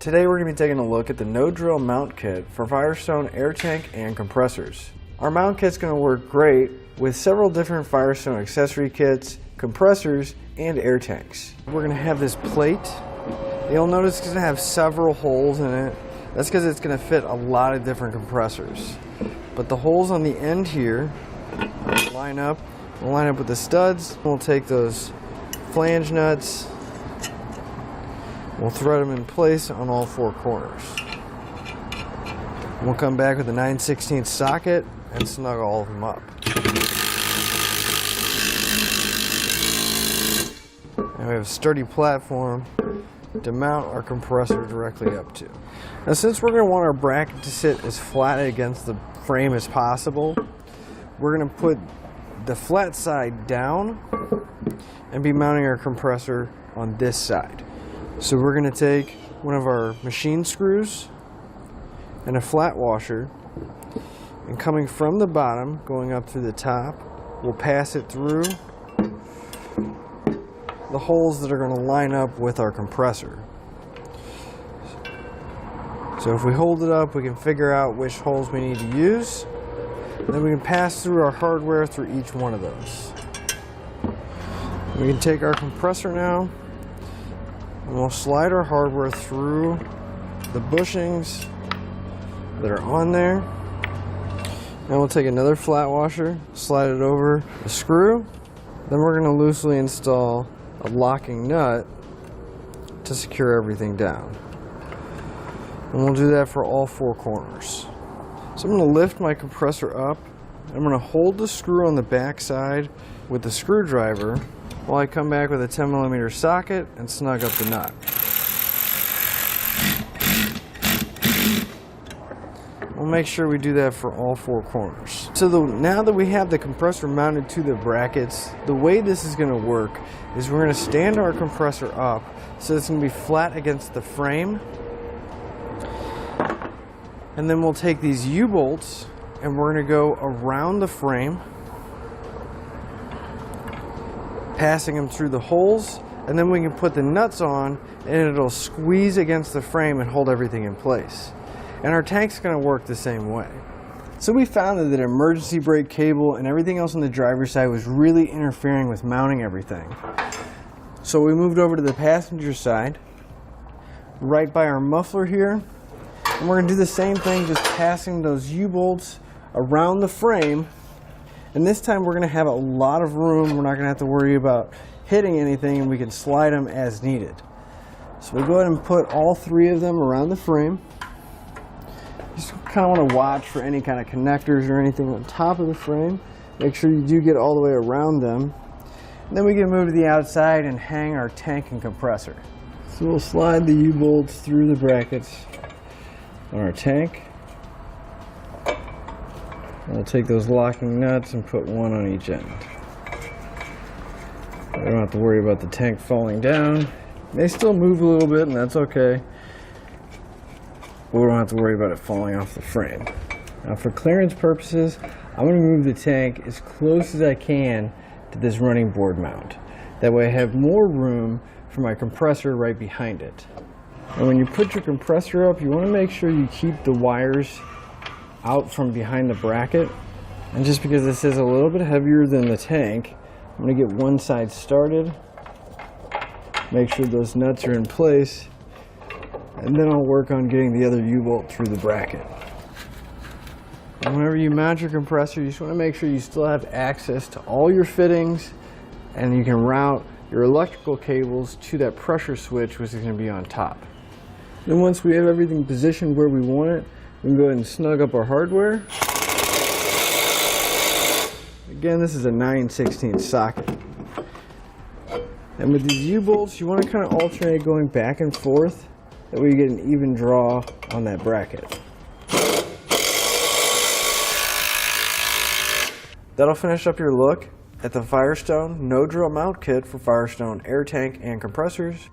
Today we're going to be taking a look at the no drill mount kit for Firestone air tank and compressors. Our mount kit's going to work great with several different Firestone accessory kits, compressors, and air tanks. We're going to have this plate. You'll notice it's going to have several holes in it. That's because it's going to fit a lot of different compressors. But the holes on the end here line up. We'll line up with the studs. We'll take those flange nuts. We'll thread them in place on all four corners. We'll come back with a 9/16 socket and snug all of them up. And we have a sturdy platform to mount our compressor directly up to. Now, since we're going to want our bracket to sit as flat against the frame as possible, we're going to put the flat side down and be mounting our compressor on this side. So we're going to take one of our machine screws and a flat washer, and coming from the bottom, going up through the top, we'll pass it through the holes that are going to line up with our compressor. So if we hold it up, we can figure out which holes we need to use, and then we can pass through our hardware through each one of those. We can take our compressor now, and we'll slide our hardware through the bushings that are on there. Then we'll take another flat washer, slide it over the screw. Then we're going to loosely install a locking nut to secure everything down. And we'll do that for all four corners. So I'm going to lift my compressor up. I'm going to hold the screw on the back side with the screwdriver while I come back with a 10mm socket and snug up the nut. We'll make sure we do that for all four corners. So now that we have the compressor mounted to the brackets, the way this is going to work is we're going to stand our compressor up so it's going to be flat against the frame. And then we'll take these U-bolts and we're going to go around the frame, passing them through the holes, and then we can put the nuts on and it'll squeeze against the frame and hold everything in place. And our tank's going to work the same way. So we found that the emergency brake cable and everything else on the driver's side was really interfering with mounting everything. So we moved over to the passenger side, right by our muffler here, and we're going to do the same thing, just passing those U-bolts around the frame. And this time we're going to have a lot of room. We're not going to have to worry about hitting anything, and we can slide them as needed. So we go ahead and put all three of them around the frame. Just kind of want to watch for any kind of connectors or anything on top of the frame. Make sure you do get all the way around them. And then we can move to the outside and hang our tank and compressor. So we'll slide the U-bolts through the brackets on our tank. We'll take those locking nuts and put one on each end. We don't have to worry about the tank falling down. They still move a little bit, and that's okay. But we don't have to worry about it falling off the frame. Now, for clearance purposes, I'm going to move the tank as close as I can to this running board mount. That way I have more room for my compressor right behind it. And when you put your compressor up, you want to make sure you keep the wires out from behind the bracket. And just because this is a little bit heavier than the tank, I'm going to get one side started, make sure those nuts are in place, and then I'll work on getting the other U-bolt through the bracket. And whenever you mount your compressor, you just want to make sure you still have access to all your fittings, and you can route your electrical cables to that pressure switch, which is going to be on top. Then once we have everything positioned where we want it, we can go ahead and snug up our hardware. Again, this is a 9/16 socket. And with these U-bolts, you want to kind of alternate going back and forth. That way you get an even draw on that bracket. That'll finish up your look at the Firestone no drill mount kit for Firestone air tank and compressors.